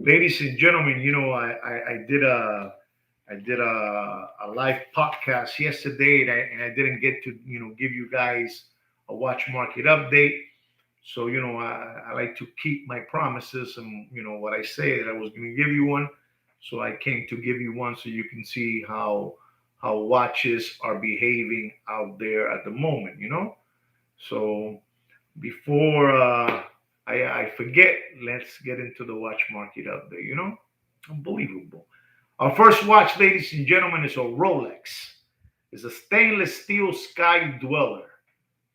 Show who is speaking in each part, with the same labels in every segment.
Speaker 1: Ladies and gentlemen, I did a live podcast yesterday, and I didn't get to give you guys a watch market update. So I like to keep my promises, and what I say that I was going to give you one. So I came to give you one so you can see how watches are behaving out there at the moment. So before I forget, let's get into the watch market update. Unbelievable. Our first watch, ladies and gentlemen, is a Rolex. It's a stainless steel Sky Dweller.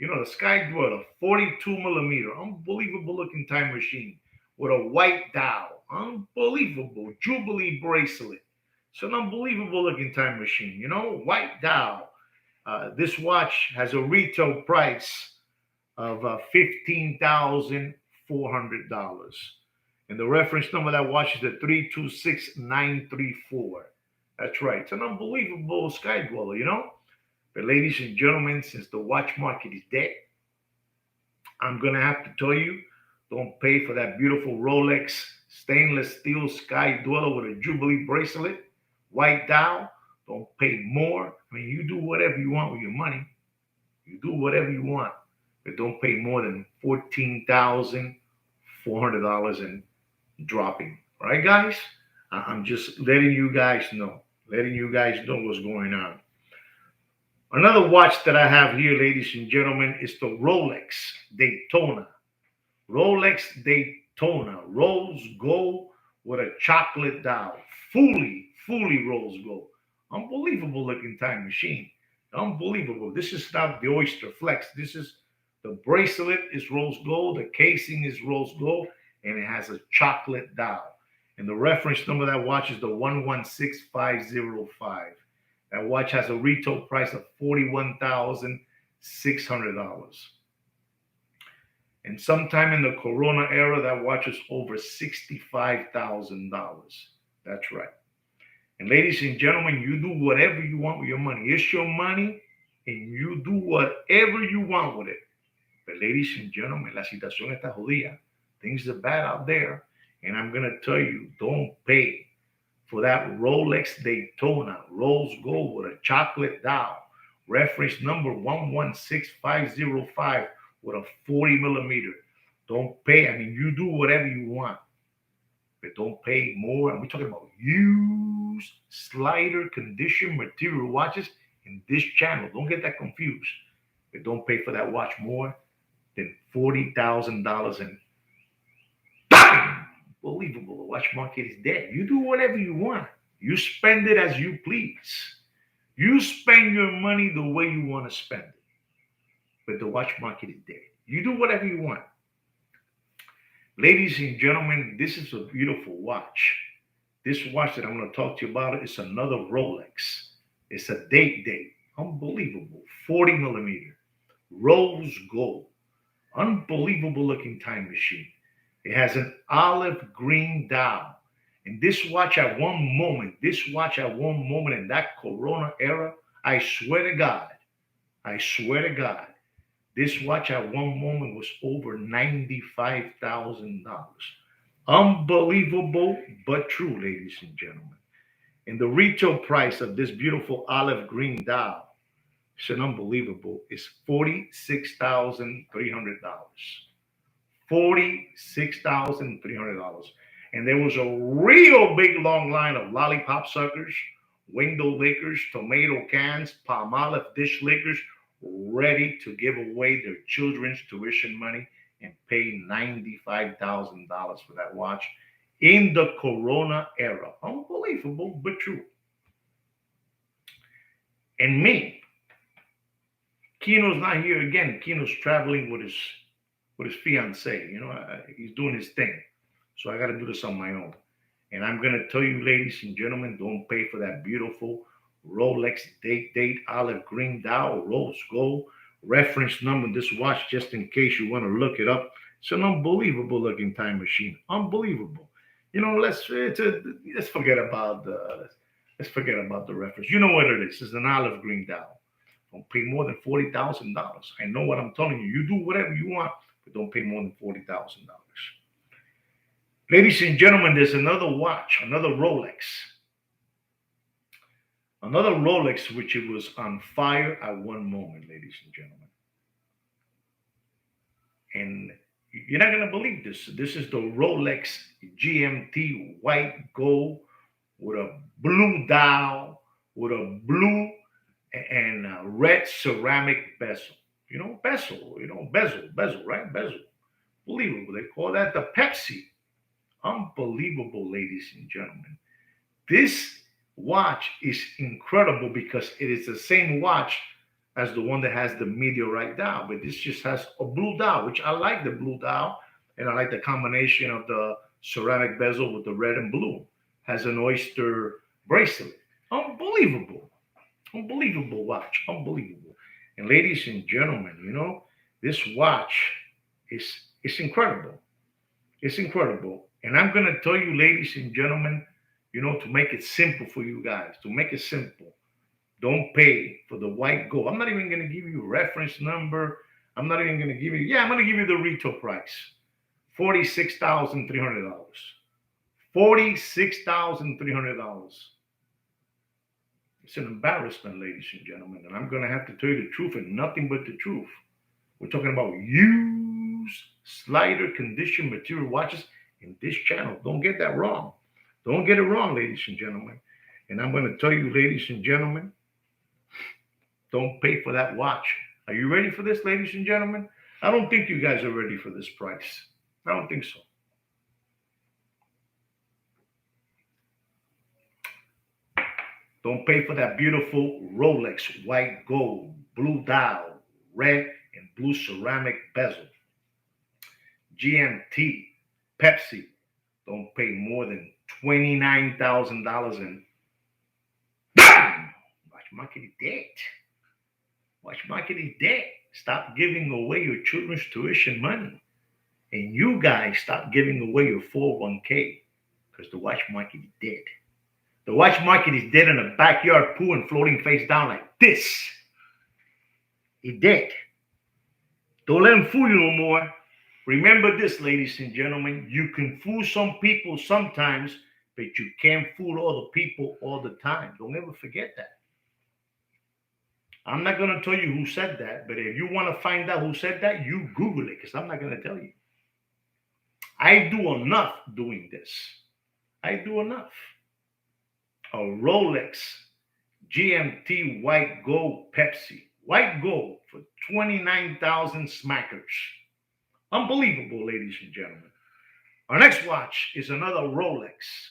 Speaker 1: The Sky Dweller, 42 millimeter, unbelievable looking time machine with a white dial, unbelievable Jubilee bracelet. It's an unbelievable looking time machine, white dial. This watch has a retail price of $15,400. And the reference number of that watch is the 326934. That's right. It's an unbelievable Sky Dweller. But ladies and gentlemen, since the watch market is dead, I'm going to have to tell you, don't pay for that beautiful Rolex stainless steel Sky Dweller with a Jubilee bracelet, white dial. Don't pay more. I mean, you do whatever you want with your money. You do whatever you want, but don't pay more than $14,400 and dropping. All right, guys? I'm just letting you guys know what's going on. Another watch that I have here, ladies and gentlemen, is the Rolex Daytona. Rolex Daytona, rose gold with a chocolate dial. Fully rose gold. Unbelievable looking time machine. Unbelievable. This is not the Oyster Flex. This is the bracelet is rose gold, the casing is rose gold, and it has a chocolate dial. And the reference number of that watch is the 116505. That watch has a retail price of $41,600. And sometime in the Corona era, that watch is over $65,000. That's right. And ladies and gentlemen, you do whatever you want with your money. It's your money, and you do whatever you want with it. But ladies and gentlemen, la situación está jodida. Things are bad out there. And I'm going to tell you, don't pay for that Rolex Daytona rose gold with a chocolate dial. Reference number 116505 with a 40 millimeter. Don't pay. I mean, you do whatever you want, but don't pay more. And we're talking about used slider condition material watches in this channel. Don't get that confused. But don't pay for that watch more than $40,000. And unbelievable, the watch market is dead. You do whatever you want. You spend it as you please. You spend your money the way you want to spend it. But the watch market is dead. You do whatever you want. Ladies and gentlemen, this is a beautiful watch. This watch that I'm going to talk to you about is another Rolex. It's a Date-Date. Unbelievable. 40 millimeter. Rose gold. Unbelievable looking time machine. It has an olive green dial. And this watch at one moment in that Corona era, I swear to God, this watch at one moment was over $95,000. Unbelievable, but true, ladies and gentlemen. And the retail price of this beautiful olive green dial, it's an unbelievable, is $46,300. $46,300. And there was a real big long line of lollipop suckers, window lickers, tomato cans, Palmolive dish lickers, ready to give away their children's tuition money and pay $95,000 for that watch in the Corona era. Unbelievable, but true. And me, Kino's not here again. Kino's traveling with his fiance. He's doing his thing. So I got to do this on my own. And I'm going to tell you, ladies and gentlemen, don't pay for that beautiful Rolex Date-Date olive green dial, rose gold. Reference number this watch, just in case you want to look it up. It's an unbelievable looking time machine. Unbelievable. Let's forget about the reference. You know what it is. It's an olive green dial. Don't pay more than $40,000. I know what I'm telling you. You do whatever you want, but don't pay more than $40,000. Ladies and gentlemen, there's another watch, another Rolex. Another Rolex, which it was on fire at one moment, ladies and gentlemen. And you're not going to believe this. This is the Rolex GMT white gold with a blue dial, with a blue and red ceramic bezel. Bezel, right? Bezel. Unbelievable. They call that the Pepsi. Unbelievable, ladies and gentlemen. This watch is incredible because it is the same watch as the one that has the meteorite dial, but this just has a blue dial, which I like the blue dial, and I like the combination of the ceramic bezel with the red and blue. Has an oyster bracelet. Unbelievable. Unbelievable watch. Unbelievable. And ladies and gentlemen, this watch is incredible. It's incredible. And I'm gonna tell you, ladies and gentlemen, to make it simple for you guys, to make it simple. Don't pay for the white gold. I'm not even gonna give you a reference number. I'm not even gonna give you, I'm gonna give you the retail price. $46,300. $46,300. It's an embarrassment, ladies and gentlemen. And I'm gonna have to tell you the truth and nothing but the truth. We're talking about used slider condition material watches in this channel. Don't get that wrong. Don't get it wrong, ladies and gentlemen. And I'm going to tell you, ladies and gentlemen, don't pay for that watch. Are you ready for this, ladies and gentlemen? I don't think you guys are ready for this price. I don't think so. Don't pay for that beautiful Rolex white gold, blue dial, red and blue ceramic bezel. GMT, Pepsi, don't pay more than $29,000 and watch market is dead. Watch market is dead. Stop giving away your children's tuition money. And you guys stop giving away your 401k because the watch market is dead. The watch market is dead in a backyard pool and floating face down like this. It's dead. Don't let them fool you no more. Remember this, ladies and gentlemen. You can fool some people sometimes, but you can't fool all the people all the time. Don't ever forget that. I'm not going to tell you who said that, but if you want to find out who said that, you Google it because I'm not going to tell you. I do enough doing this. I do enough. A Rolex GMT white gold Pepsi. White gold for 29,000 smackers. Unbelievable, ladies and gentlemen. Our next watch is another Rolex.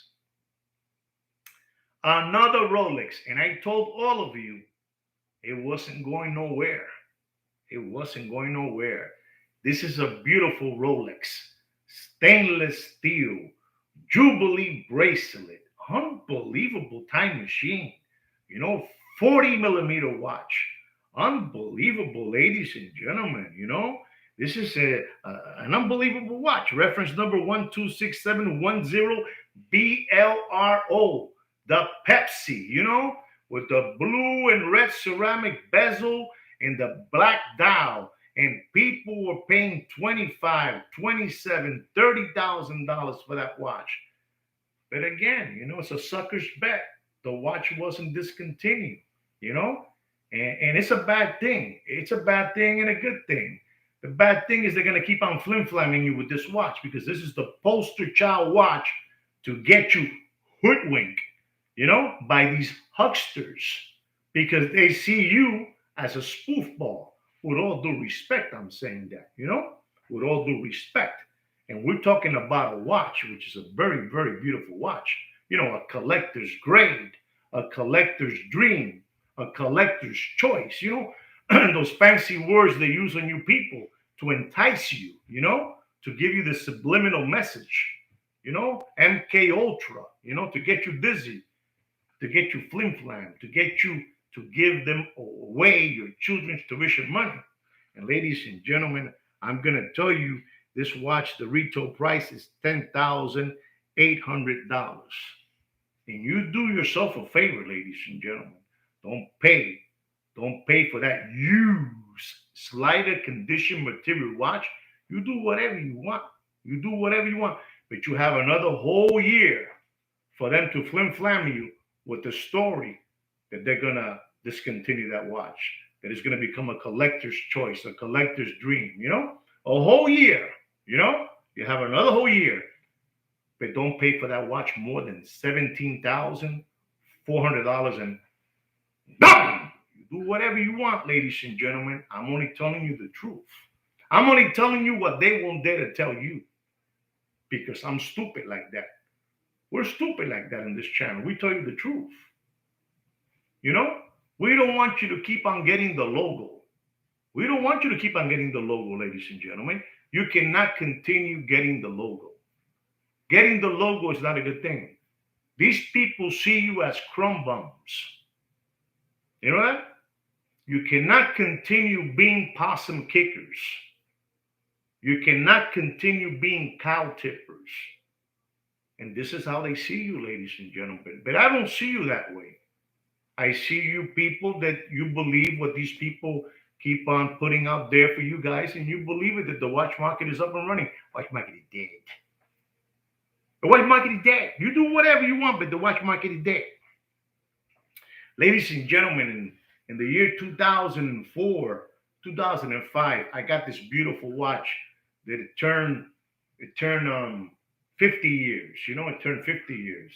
Speaker 1: Another Rolex. And I told all of you it wasn't going nowhere. It wasn't going nowhere. This is a beautiful Rolex. Stainless steel. Jubilee bracelet. Unbelievable time machine. 40 millimeter watch. Unbelievable, ladies and gentlemen. This is an unbelievable watch. Reference number 126710 BLRO. The Pepsi, with the blue and red ceramic bezel and the black dial. And people were paying $25,000, $27,000, $30,000 for that watch. But again, it's a sucker's bet. The watch wasn't discontinued, and it's a bad thing. It's a bad thing and a good thing. The bad thing is they're going to keep on flim-flamming you with this watch because this is the poster child watch to get you hoodwinked, by these hucksters because they see you as a spoof ball. With all due respect, I'm saying that, with all due respect. And we're talking about a watch, which is a very, very beautiful watch. A collector's grade, a collector's dream, a collector's choice, those fancy words they use on you people to entice you, to give you the subliminal message, MK Ultra, to get you dizzy, to get you flim-flam, to get you to give them away your children's tuition money. And ladies and gentlemen, I'm going to tell you this watch, the retail price is $10,800. And you do yourself a favor, ladies and gentlemen. Don't pay for that used slider condition material watch. You do whatever you want. But you have another whole year for them to flim-flam you with the story that they're going to discontinue that watch, that it's going to become a collector's choice, a collector's dream, a whole year, you have another whole year, but don't pay for that watch more than $17,400 and nothing. You do whatever you want, ladies and gentlemen. I'm only telling you the truth. I'm only telling you what they won't dare to tell you, because I'm stupid like that. We're stupid like that in this channel. We tell you the truth. We don't want you to keep on getting the logo. We don't want you to keep on getting the logo, ladies and gentlemen. You cannot continue getting the logo. Getting the logo is not a good thing. These people see you as crumb bums. You know that? You cannot continue being possum kickers. You cannot continue being cow tippers. And this is how they see you, ladies and gentlemen. But I don't see you that way. I see you people that you believe what these people keep on putting out there for you guys, and you believe it, that the watch market is up and running. Watch market is dead. The watch market is dead. You do whatever you want, but the watch market is dead. Ladies and gentlemen, in the year 2004, 2005, I got this beautiful watch that it turned 50 years. It turned 50 years.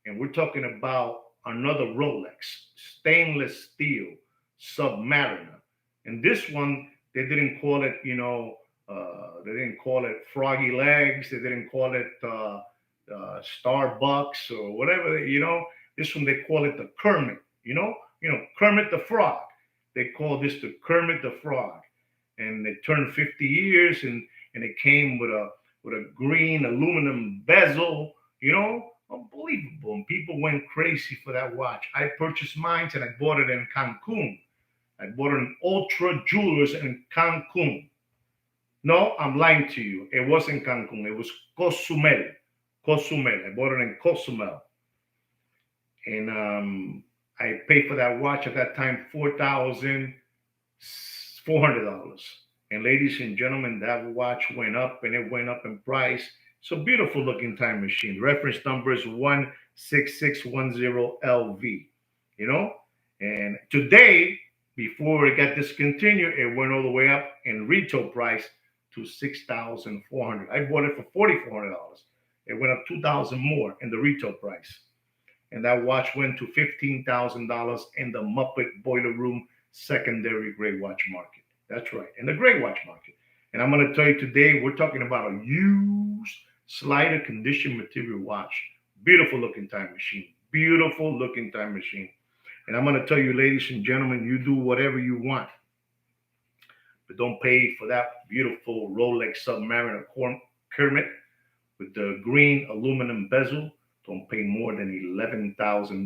Speaker 1: And we're talking about another Rolex, stainless steel, Submariner. And this one, they didn't call it, they didn't call it Froggy Legs. They didn't call it Starbucks or whatever, This one, they call it the Kermit, Kermit the Frog. They call this the Kermit the Frog. And it turned 50 years, and it came with a green aluminum bezel, unbelievable. And people went crazy for that watch. I purchased mine and I bought it in Cancun. I bought it in Ultra Jewelers in Cancun. No, I'm lying to you. It wasn't Cancun. It was Cozumel. I bought it in Cozumel. And I paid for that watch at that time $4,400. And ladies and gentlemen, that watch went up, and it went up in price. It's a beautiful looking time machine. Reference number is 16610LV. And today, before it got discontinued, it went all the way up in retail price to $6,400. I bought it for $4,400. It went up $2,000 more in the retail price. And that watch went to $15,000 in the Muppet Boiler Room secondary gray watch market. That's right, in the gray watch market. And I'm going to tell you today, we're talking about a used slider condition material watch. Beautiful looking time machine. Beautiful looking time machine. And I'm going to tell you, ladies and gentlemen, you do whatever you want, but don't pay for that beautiful Rolex Submariner Kermit with the green aluminum bezel. Don't pay more than $11,000 and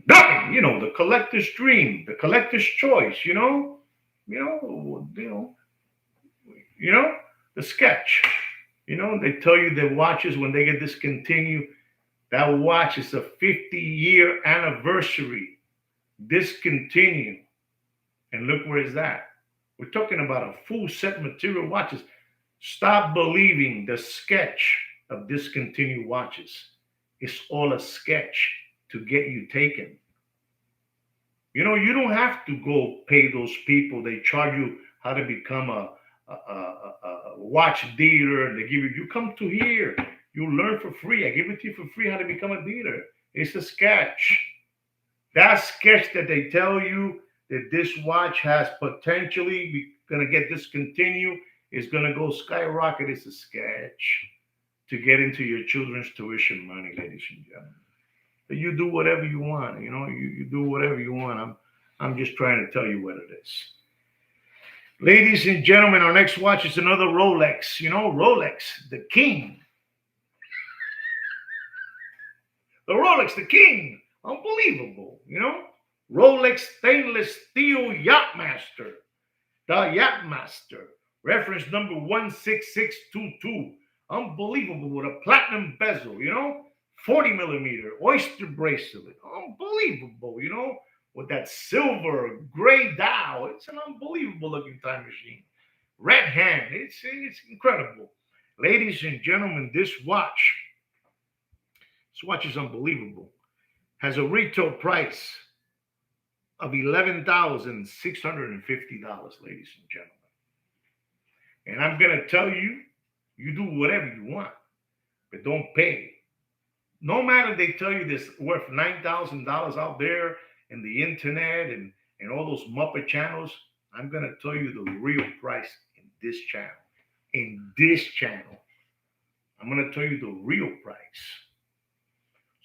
Speaker 1: nothing. The collector's dream, the collector's choice. The sketch. They tell you that watches, when they get discontinued, that watch is a 50-year anniversary. Discontinue. And look where it's at. We're talking about a full set material watches. Stop believing the sketch of discontinued watches. It's all a sketch to get you taken. You don't have to go pay those people. They charge you how to become a watch dealer, and they give you come to here. You learn for free. I give it to you for free how to become a dealer. It's a sketch. That sketch that they tell you that this watch has potentially going to get discontinued, is going to go skyrocket. It's a sketch to get into your children's tuition money, ladies and gentlemen. But you do whatever you want. You do whatever you want. I'm just trying to tell you what it is. Ladies and gentlemen, our next watch is another Rolex. Rolex, the king. The Rolex, the king. Unbelievable, Rolex stainless steel Yacht-Master. The Yacht-Master. Reference number 16622. Unbelievable, with a platinum bezel, 40 millimeter oyster bracelet. Unbelievable, with that silver gray dial. It's an unbelievable looking time machine. Red hand. It's incredible. Ladies and gentlemen, this watch is unbelievable. Has a retail price of $11,650, ladies and gentlemen. And I'm gonna tell you, you do whatever you want, but don't pay. No matter they tell you this worth $9,000 out there in the internet and all those Muppet channels, I'm gonna tell you the real price in this channel. In this channel, I'm gonna tell you the real price.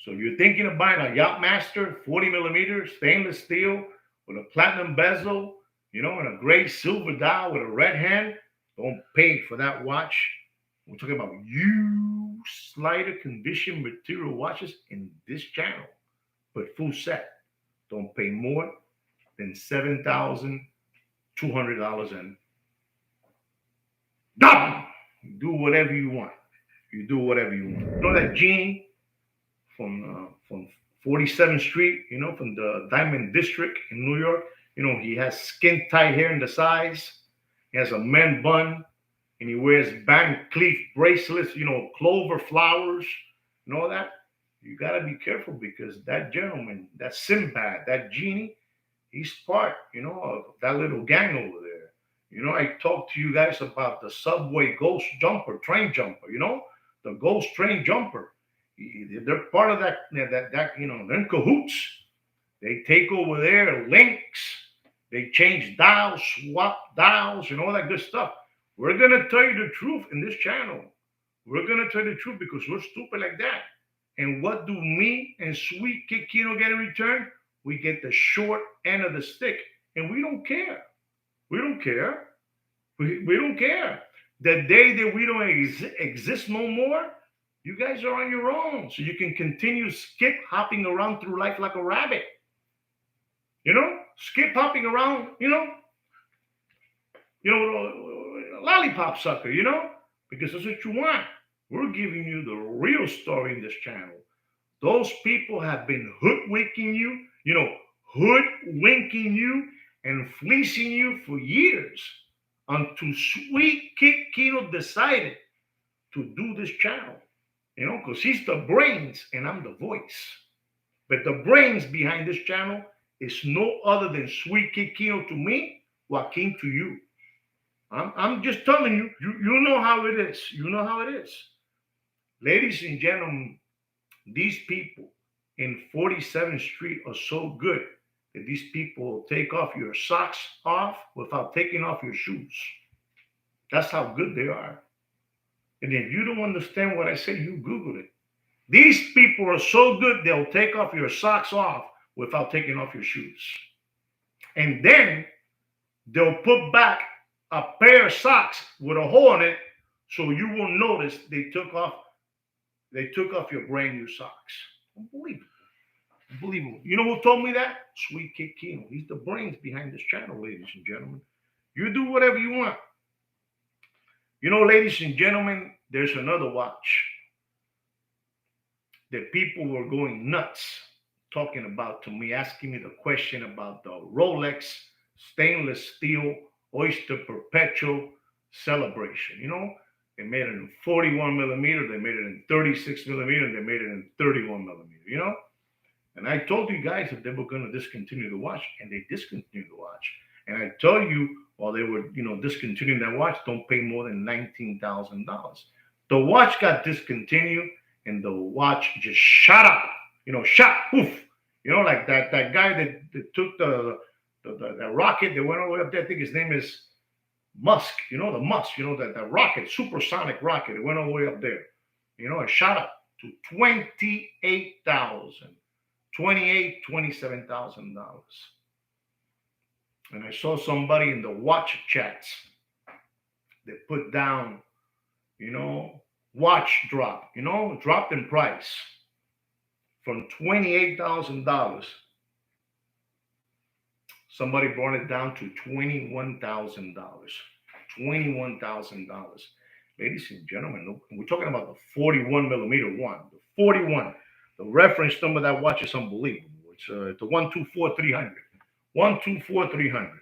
Speaker 1: So you're thinking of buying a Yacht-Master 40 millimeter stainless steel with a platinum bezel, and a gray silver dial with a red hand. Don't pay for that watch. We're talking about used slider condition material watches in this channel, but full set. Don't pay more than $7,200 and done. Do whatever you want. You do whatever you want. You know that genie from 47th Street, from the Diamond District in New York. He has skin tight hair in the sides. He has a men bun, and he wears Van Cleef bracelets, clover flowers, and all that. You got to be careful because that gentleman, that Sinbad, that genie, he's part, of that little gang over there. I talked to you guys about the subway ghost jumper, train jumper, the ghost train jumper. They're part of that, they're in cahoots. They take over there links. They change dials, swap dials, and all that good stuff. We're going to tell you the truth in this channel. We're going to tell you the truth because we're stupid like that. And what do me and Sweet Kid Kino get in return? We get the short end of the stick. And we don't care. We don't care. We don't care. The day that we don't exist no more, you guys are on your own. So you can continue skip hopping around through life like a rabbit. Skip hopping around, lollipop sucker, because that's what you want. We're giving you the real story in this channel. Those people have been hoodwinking you and fleecing you for years until Sweet Kid Kino decided to do this channel, because he's the brains and I'm the voice. But the brains behind this channel is no other than Sweet Kid Kino to me, Joaquin to you. I'm just telling you, you know how it is. You know how it is. Ladies and gentlemen, these people in 47th Street are so good that these people will take off your socks off without taking off your shoes. That's how good they are. And if you don't understand what I say, you Google it. These people are so good, they'll take off your socks off without taking off your shoes. And then they'll put back a pair of socks with a hole in it so you will notice they took off your brand new socks. Unbelievable. Unbelievable. You know who told me that? Sweet Kid Kino. He's the brains behind this channel, ladies and gentlemen. You do whatever you want. Ladies and gentlemen, there's another watch that people were going nuts talking about to me, asking me the question about the Rolex stainless steel Oyster Perpetual celebration. They made it in 41 millimeter, they made it in 36 millimeter, and they made it in 31 millimeter, And I told you guys that they were going to discontinue the watch, and they discontinued the watch. And I told you while they were, discontinuing that watch, don't pay more than $19,000. The watch got discontinued, and the watch just shot up, shot, poof. Like that guy that took the rocket that went all the way up there. I think his name is Musk, the Musk, that rocket, supersonic rocket. It went all the way up there. It shot up to $28,000. $27,000. And I saw somebody in the watch chats that put down, watch drop, dropped in price from $28,000. Somebody brought it down to $21,000. $21,000. Ladies and gentlemen, we're talking about the 41 millimeter one. The 41. The reference number of that watch is unbelievable. It's the 124300. 124300.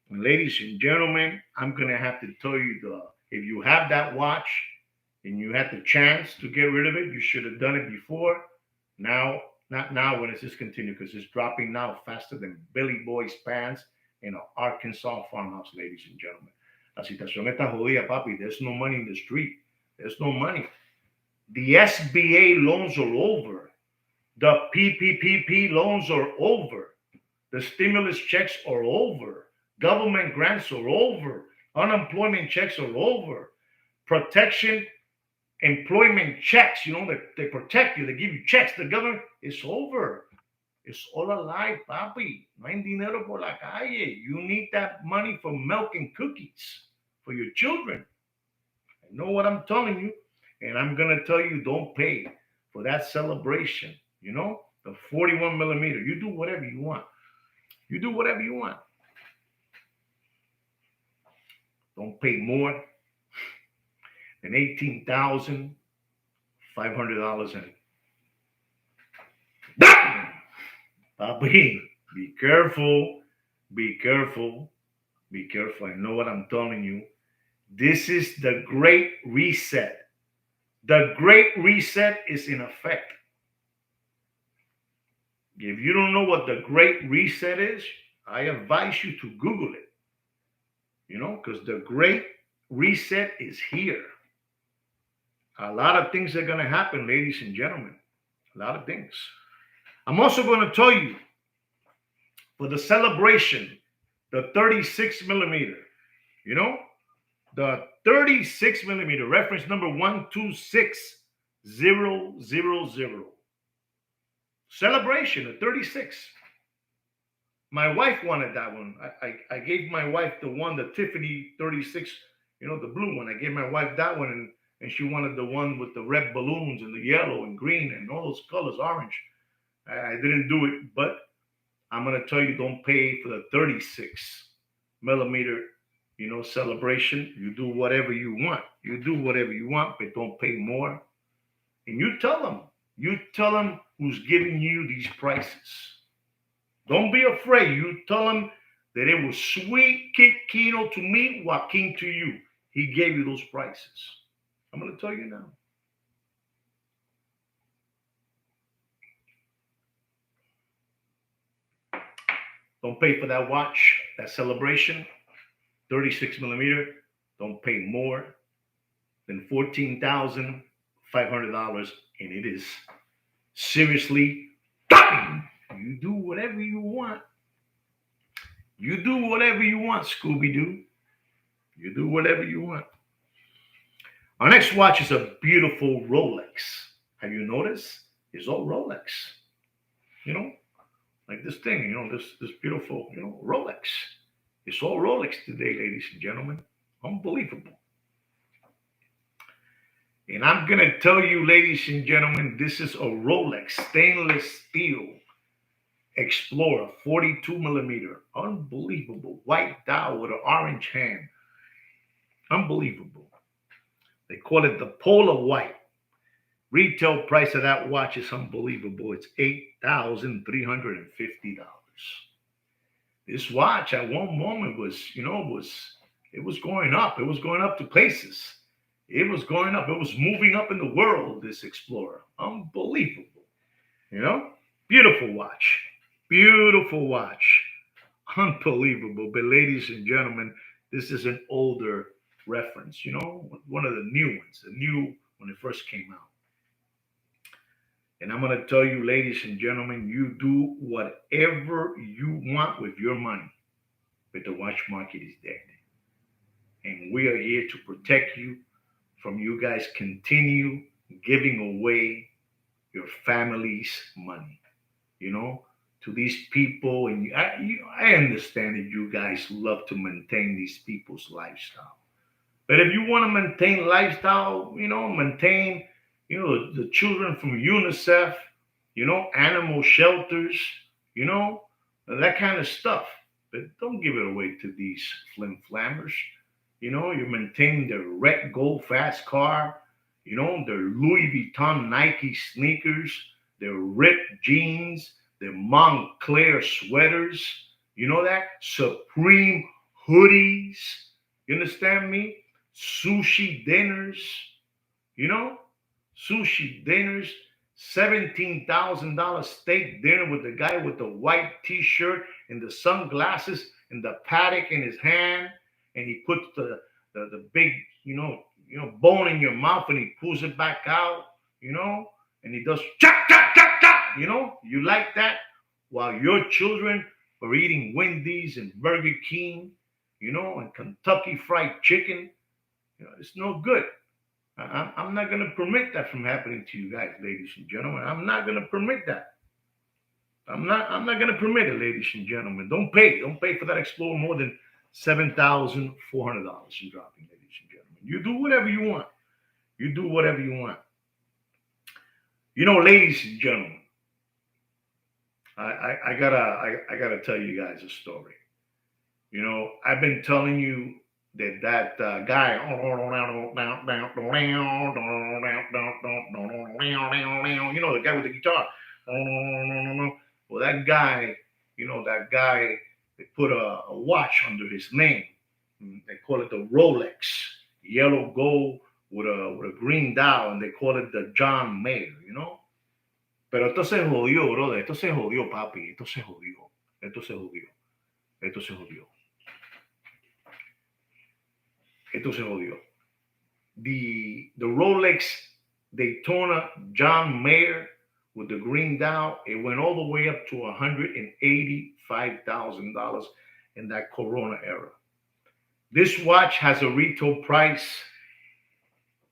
Speaker 1: And ladies and gentlemen, I'm going to have to tell you If you have that watch and you had the chance to get rid of it, you should have done it before. Now, not now when it's discontinued, because it's dropping now faster than Billy Boy's pants in an Arkansas farmhouse, ladies and gentlemen. La situación está jodida, papi. There's no money in the street. There's no money. The SBA loans are over. The PPPP loans are over. The stimulus checks are over. Government grants are over. Unemployment checks are over. Protection employment checks, they protect you, they give you checks, the government, it's over. It's all a lie, papi. No hay dinero por la calle. You need that money for milk and cookies for your children. I know what I'm telling you, and I'm going to tell you, don't pay for that celebration, the 41 millimeter. You do whatever you want. You do whatever you want. Don't pay more than $18,500 in it. Papi, be careful, be careful, be careful. I know what I'm telling you. This is the Great Reset. The Great Reset is in effect. If you don't know what the Great Reset is, I advise you to Google it. Because the Great Reset is here. A lot of things are going to happen, ladies and gentlemen. A lot of things. I'm also going to tell you, for the celebration, the 36 millimeter, the 36 millimeter, reference number 126000. Celebration, the 36. My wife wanted that one. I gave my wife the Tiffany 36, the blue one. I gave my wife that one, and she wanted the one with the red balloons and the yellow and green and all those colors, orange. I didn't do it, but I'm going to tell you, don't pay for the 36 millimeter, celebration. You do whatever you want. You do whatever you want, but don't pay more. And you tell them who's giving you these prices. Don't be afraid. You tell them that it was sweet Kit Kino to me, Joaquin to you. He gave you those prices. I'm going to tell you now. Don't pay for that watch, that celebration, 36 millimeter. Don't pay more than $14,500, and it is seriously dying. You do whatever you want. You do whatever you want, Scooby-Doo. You do whatever you want. Our next watch is a beautiful Rolex. Have you noticed? It's all Rolex. Like this thing, this beautiful, Rolex. It's all Rolex today, ladies and gentlemen. Unbelievable. And I'm going to tell you, ladies and gentlemen, this is a Rolex stainless steel Explorer 42 millimeter. Unbelievable. White dial with an orange hand. Unbelievable. They call it the Polar White. Retail price of that watch is unbelievable. It's $8,350. This watch at one moment was going up. It was going up to places. It was going up. It was moving up in the world, this Explorer. Unbelievable. Beautiful watch. Beautiful watch. Unbelievable. But ladies and gentlemen, this is an older reference, one of the new ones, when it first came out. And I'm going to tell you, ladies and gentlemen, you do whatever you want with your money. But the watch market is dead. And we are here to protect you from you guys continue giving away your family's money, to these people. And I understand that you guys love to maintain these people's lifestyle. But if you want to maintain lifestyle, maintain the children from UNICEF, animal shelters, that kind of stuff. But don't give it away to these flim-flammers. You're maintaining their red gold fast car, their Louis Vuitton Nike sneakers, their ripped jeans, their Montclair sweaters, that Supreme hoodies. You understand me? sushi dinners, you know, sushi dinners, $17,000 steak dinner with the guy with the white t-shirt and the sunglasses and the paddock in his hand, and he puts the big, bone in your mouth and he pulls it back out, and he does chop, chop, chop, chop, you like that while your children are eating Wendy's and Burger King, and Kentucky Fried Chicken. It's no good. I'm not going to permit that from happening to you guys, ladies and gentlemen. I'm not going to permit that. I'm not going to permit it, ladies and gentlemen. Don't pay for that Explorer more than $7,400 in dropping, ladies and gentlemen. You do whatever you want. You do whatever you want. Ladies and gentlemen, I gotta tell you guys a story. I've been telling you that guy, the guy with the guitar. Well, that guy, they put a watch under his name. They call it the Rolex, yellow gold with a green dial, and they call it the John Mayer, Pero esto se jodió, brother. Esto se jodió, papi. Esto se jodió. Esto se jodió. Esto se jodió. Esto se jodió. The Rolex Daytona John Mayer with the green dial, it went all the way up to $185,000 in that Corona era. This watch has a retail price,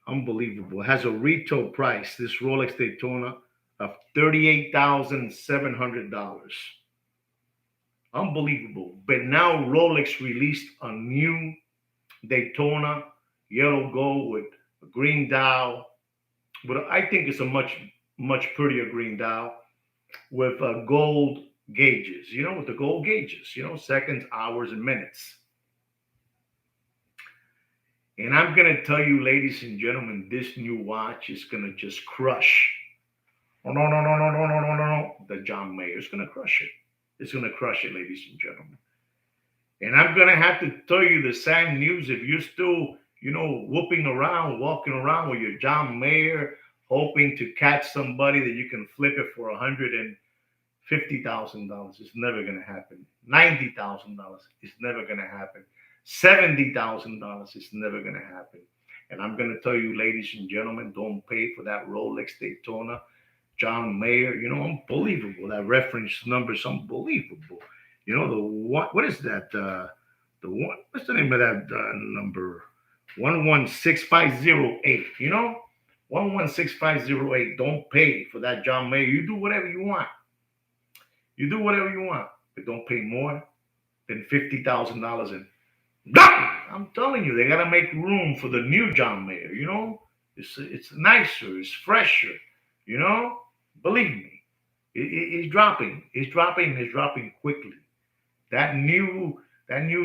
Speaker 1: unbelievable. It has a retail price, this Rolex Daytona, of $38,700. Unbelievable. But now Rolex released a new Daytona yellow gold with a green dial, but I think it's a much prettier green dial with gold gauges, with the gold gauges, seconds, hours, and minutes. And I'm going to tell you, ladies and gentlemen, this new watch is going to just crush. Oh, no. The John Mayer is going to crush it. It's going to crush it, ladies and gentlemen. And I'm going to have to tell you the sad news. If you're still, walking around with your John Mayer, hoping to catch somebody that you can flip it for $150,000, it's never going to happen. $90,000, it's never going to happen. $70,000, it's never going to happen. And I'm going to tell you, ladies and gentlemen, don't pay for that Rolex Daytona John Mayer. Unbelievable. That reference number is unbelievable. What is that? What's the name of that number? 116508. 116508. Don't pay for that John Mayer. You do whatever you want. But don't pay more than $50,000. And I'm telling you, they gotta make room for the new John Mayer. It's nicer, it's fresher. Believe me, it's dropping. It's dropping quickly. That new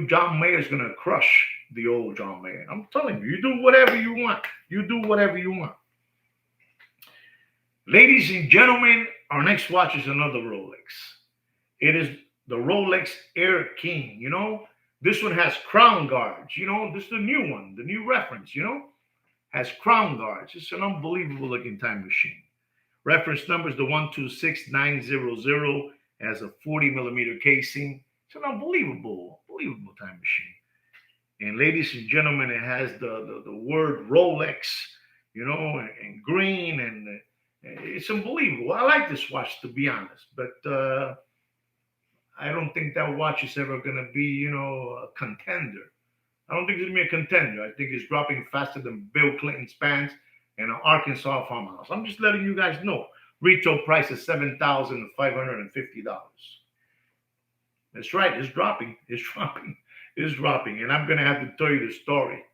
Speaker 1: John Mayer is gonna crush the old John Mayer. I'm telling you, you do whatever you want. Ladies and gentlemen, our next watch is another Rolex. It is the Rolex Air King. This one has crown guards. This is the new one, the new reference. Has crown guards. It's an unbelievable looking time machine. Reference number is the 126900. It has a 40 millimeter casing. It's an unbelievable time machine. And ladies and gentlemen, it has the word Rolex, in green, and it's unbelievable. I like this watch, to be honest, but I don't think that watch is ever going to be, a contender. I don't think it's going to be a contender. I think it's dropping faster than Bill Clinton's pants and an Arkansas farmhouse. I'm just letting you guys know. Retail price is $7,550. That's right. It's dropping. And I'm going to have to tell you the story.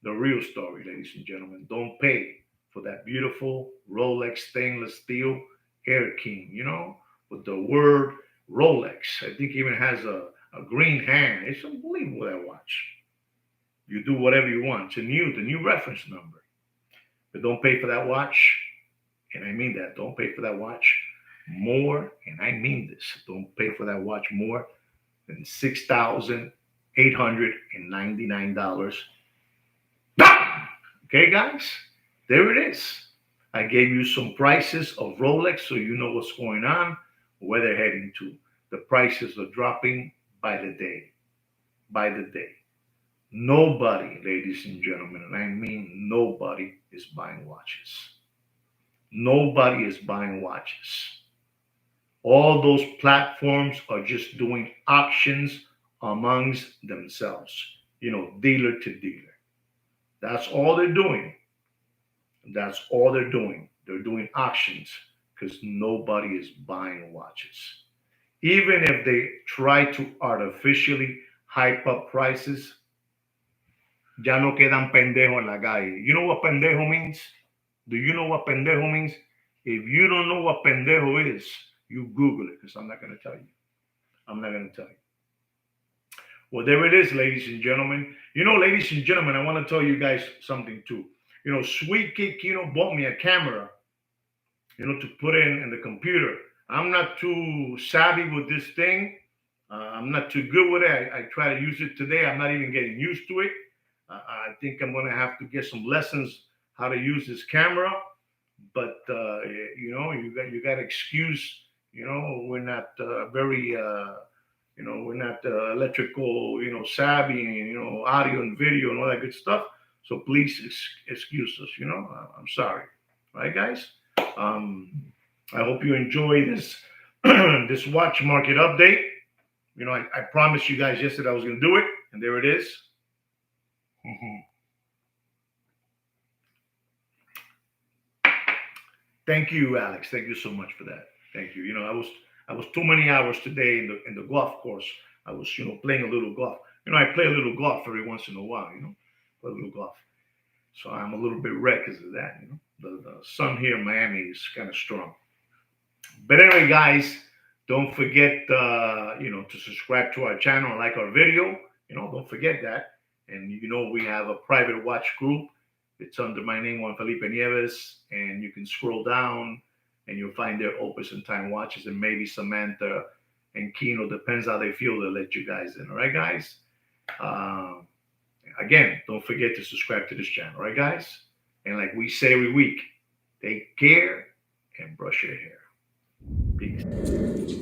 Speaker 1: The real story, ladies and gentlemen. Don't pay for that beautiful Rolex stainless steel Air King, with the word Rolex. I think it even has a green hand. It's unbelievable, that watch. You do whatever you want. It's the new reference number. But don't pay for that watch. And I mean that. Don't pay for that watch more. And I mean this. Don't pay for that watch more than $6,899. Okay, guys, there it is. I gave you some prices of Rolex so you know what's going on, where they're heading to. The prices are dropping by the day, by the day. Nobody, ladies and gentlemen, and I mean nobody, is buying watches. Nobody is buying watches. All those platforms are just doing auctions amongst themselves, dealer to dealer. That's all they're doing. That's all they're doing. They're doing auctions because nobody is buying watches. Even if they try to artificially hype up prices, ya no quedan pendejos en la calle. You know what pendejo means? Do you know what pendejo means? If you don't know what pendejo is, you Google it because I'm not going to tell you. I'm not going to tell you. Well, there it is, ladies and gentlemen. Ladies and gentlemen, I want to tell you guys something too. Sweet Kick, bought me a camera, to put in the computer. I'm not too savvy with this thing. I'm not too good with it. I try to use it today. I'm not even getting used to it. I think I'm going to have to get some lessons how to use this camera. But you got to excuse. We're not very. We're not electrical, savvy, and audio and video and all that good stuff. So please excuse us. I'm sorry. All right, guys. I hope you enjoy this this watch market update. I promised you guys yesterday I was going to do it, and there it is. Thank you, Alex. Thank you so much for that. Thank you. I was too many hours today in the golf course. I was playing a little golf. I play a little golf every once in a while. Play a little golf. So I'm a little bit wrecked because of that. The sun here in Miami is kind of strong. But anyway, guys, don't forget to subscribe to our channel and like our video. Don't forget that. And we have a private watch group. It's under my name, Juan Felipe Nieves, and you can scroll down and you'll find their Opus and Time watches, and maybe Samantha and Kino, depends how they feel, they'll let you guys in. All right, guys? Again, don't forget to subscribe to this channel. All right, guys? And like we say every week, take care and brush your hair. Peace.